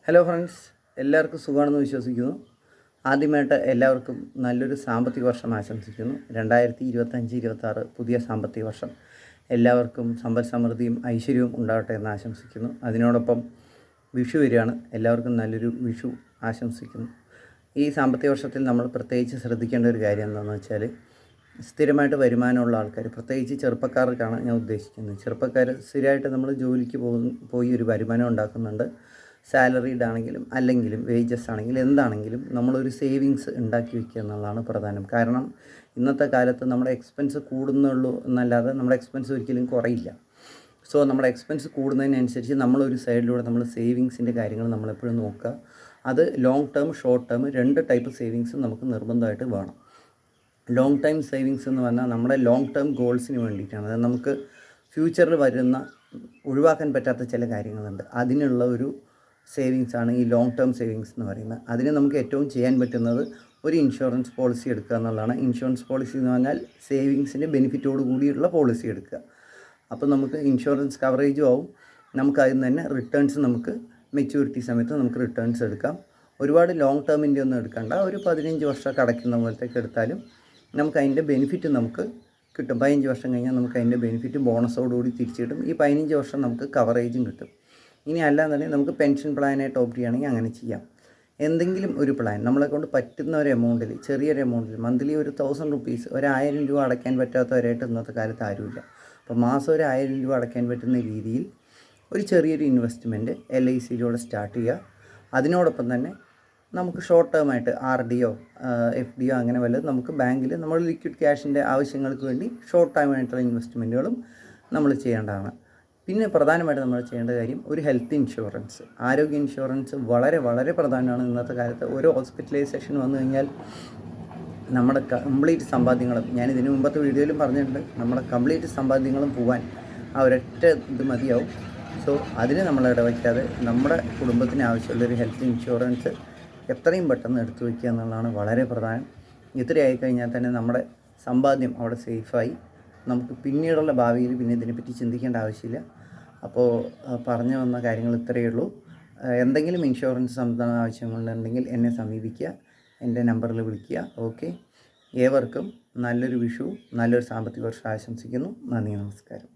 Hello friends, എല്ലാവർക്കും സുഖമാണെന്ന് വിശ്വസിക്കുന്നു. ആദ്യമായിട്ട് എല്ലാവർക്കും നല്ലൊരു സാമ്പത്തിക വർഷം ആശംസിക്കുന്നു. 2025-26 പുതിയ സാമ്പത്തിക വർഷം എല്ലാവർക്കും സമ്പൽ സമൃദ്ധിയും ഐശ്വര്യവും ഉണ്ടാവട്ടെ എന്ന് ആശംസിക്കുന്നു. അതിനോടൊപ്പം വിഷു വരികയാണ്. എല്ലാവർക്കും നല്ലൊരു വിഷു ആശംസിക്കുന്നു. ഈ സാമ്പത്തിക വർഷത്തിൽ നമ്മൾ പ്രത്യേകിച്ച് ശ്രദ്ധിക്കേണ്ട ഒരു കാര്യം എന്താണെന്ന് വെച്ചാൽ, സ്ഥിരമായിട്ട് വരുമാനമുള്ള ആൾക്കാർ, പ്രത്യേകിച്ച് ചെറുപ്പക്കാർക്കാണ് ഞാൻ ഉദ്ദേശിക്കുന്നത്. ചെറുപ്പക്കാർ സ്ഥിരമായിട്ട് നമ്മൾ ജോലിക്ക് പോയി ഒരു വരുമാനം ഉണ്ടാക്കുന്നുണ്ട്. സാലറീഡ് ആണെങ്കിലും അല്ലെങ്കിലും വേജസ് ആണെങ്കിലും എന്താണെങ്കിലും നമ്മളൊരു സേവിങ്സ് ഉണ്ടാക്കി വയ്ക്കുക എന്നുള്ളതാണ് പ്രധാനം. കാരണം ഇന്നത്തെ കാലത്ത് നമ്മുടെ എക്സ്പെൻസ് കൂടുന്നുള്ളൂ എന്നല്ലാതെ നമ്മുടെ എക്സ്പെൻസ് ഒരിക്കലും കുറയില്ല. സോ നമ്മുടെ എക്സ്പെൻസ് കൂടുന്നതിനനുസരിച്ച് നമ്മളൊരു സൈഡിലൂടെ നമ്മൾ സേവിങ്സിൻ്റെ കാര്യങ്ങൾ നമ്മളെപ്പോഴും നോക്കുക. അത് ലോങ് ടേം, ഷോർട്ട് ടേം, രണ്ട് ടൈപ്പ് സേവിങ്സും നമുക്ക് നിർബന്ധമായിട്ട് വേണം. ലോങ് ടൈം സേവിങ്സ് എന്ന് പറഞ്ഞാൽ നമ്മുടെ ലോങ് ടേം ഗോൾസിന് വേണ്ടിയിട്ടാണ്. അതായത് നമുക്ക് ഫ്യൂച്ചറിൽ വരുന്ന ഒഴിവാക്കാൻ പറ്റാത്ത ചില കാര്യങ്ങളുണ്ട്. അതിനുള്ള ഒരു സേവിങ്സ് ആണ് ഈ ലോങ് ടേം സേവിങ്സ് എന്ന് പറയുന്നത്. അതിന് നമുക്ക് ഏറ്റവും ചെയ്യാൻ പറ്റുന്നത് ഒരു ഇൻഷുറൻസ് പോളിസി എടുക്കുക എന്നുള്ളതാണ്. ഇൻഷുറൻസ് പോളിസി എന്ന് പറഞ്ഞാൽ സേവിങ്സിൻ്റെ ബെനിഫിറ്റോട് കൂടിയുള്ള പോളിസി എടുക്കുക. അപ്പോൾ നമുക്ക് ഇൻഷുറൻസ് കവറേജും ആവും. നമുക്ക് അതിൽ നിന്ന് തന്നെ റിട്ടേൺസ്, നമുക്ക് മെച്യൂരിറ്റി സമയത്ത് നമുക്ക് റിട്ടേൺസ് എടുക്കാം. ഒരുപാട് ലോങ് ടേമിൻ്റെ ഒന്നും എടുക്കണ്ട, ഒരു 15 വർഷമൊക്കെ അടയ്ക്കുന്ന പോലത്തേക്ക് എടുത്താലും നമുക്ക് അതിൻ്റെ ബെനിഫിറ്റ് നമുക്ക് കിട്ടും. 15 വർഷം കഴിഞ്ഞാൽ നമുക്ക് അതിൻ്റെ ബെനിഫിറ്റ് ബോണസോടുകൂടി തിരിച്ചു കിട്ടും. ഈ 15 വർഷം നമുക്ക് കവറേജും കിട്ടും. ഇനി അല്ലാന്നുണ്ടെങ്കിൽ നമുക്ക് പെൻഷൻ പ്ലാനായിട്ട് ഓപ്റ്റ് ചെയ്യുകയാണെങ്കിൽ അങ്ങനെ ചെയ്യാം. എന്തെങ്കിലും ഒരു പ്ലാൻ നമ്മളെ കൊണ്ട് പറ്റുന്ന ഒരു എമൗണ്ടിൽ, ചെറിയൊരു എമൗണ്ടിൽ, മന്ത്ലി ഒരു 1000 റുപ്പീസ്, ഒരു 1000 രൂപ അടയ്ക്കാൻ പറ്റാത്തവരായിട്ട് ഇന്നത്തെ കാലത്ത് ആരുമില്ല. അപ്പോൾ മാസം ഒരു 1000 രൂപ അടയ്ക്കാൻ പറ്റുന്ന രീതിയിൽ ഒരു ചെറിയൊരു ഇൻവെസ്റ്റ്മെൻറ്റ് LICയിലൂടെ സ്റ്റാർട്ട് ചെയ്യുക. അതിനോടൊപ്പം തന്നെ നമുക്ക് ഷോർട്ട് ടേമായിട്ട് RDയോ FDയോ അങ്ങനെ വല്ലതും നമുക്ക് ബാങ്കിൽ നമ്മൾ ലിക്വിഡ് ക്യാഷിൻ്റെ ആവശ്യങ്ങൾക്ക് വേണ്ടി ഷോർട്ട് ടൈമായിട്ടുള്ള ഇൻവെസ്റ്റ്മെൻറ്റുകളും നമ്മൾ ചെയ്യേണ്ടതാണ്. പിന്നെ പ്രധാനമായിട്ട് നമ്മൾ ചെയ്യേണ്ട കാര്യം ഒരു ഹെൽത്ത് ഇൻഷുറൻസ്, ആരോഗ്യ ഇൻഷുറൻസ് വളരെ വളരെ പ്രധാനമാണ് ഇന്നത്തെ കാലത്ത്. ഒരു ഹോസ്പിറ്റലൈസേഷൻ വന്നു കഴിഞ്ഞാൽ നമ്മുടെ കംപ്ലീറ്റ് സമ്പാദ്യങ്ങളും, ഞാൻ ഇതിന് മുമ്പത്തെ വീഡിയോയിലും പറഞ്ഞിട്ടുണ്ട്, നമ്മുടെ കംപ്ലീറ്റ് സമ്പാദ്യങ്ങളും പോകാൻ ആ ഒരൊറ്റ ഇത് മതിയാവും. സോ അതിന് നമ്മൾ ഇടവയ്ക്കാതെ നമ്മുടെ കുടുംബത്തിന് ആവശ്യമുള്ളൊരു ഹെൽത്ത് ഇൻഷുറൻസ് എത്രയും പെട്ടെന്ന് എടുത്തു വയ്ക്കുക എന്നുള്ളതാണ് വളരെ പ്രധാനം. ഇത്രയായി കഴിഞ്ഞാൽ തന്നെ നമ്മുടെ സമ്പാദ്യം അവിടെ സേഫായി. നമുക്ക് പിന്നീടുള്ള ഭാവിയിൽ പിന്നെ ഇതിനെപ്പറ്റി ചിന്തിക്കേണ്ട ആവശ്യമില്ല. അപ്പോൾ പറഞ്ഞു വന്ന കാര്യങ്ങൾ ഇത്രയേ ഉള്ളൂ. എന്തെങ്കിലും ഇൻഷുറൻസ് സംബന്ധമായ ആവശ്യങ്ങളുണ്ടെങ്കിൽ എന്നെ സമീപിക്കുക, എൻ്റെ നമ്പറിൽ വിളിക്കുക. ഓക്കെ, ഏവർക്കും നല്ലൊരു വിഷു, നല്ലൊരു സാമ്പത്തിക വർഷം ആശംസിക്കുന്നു. നന്ദി, നമസ്കാരം.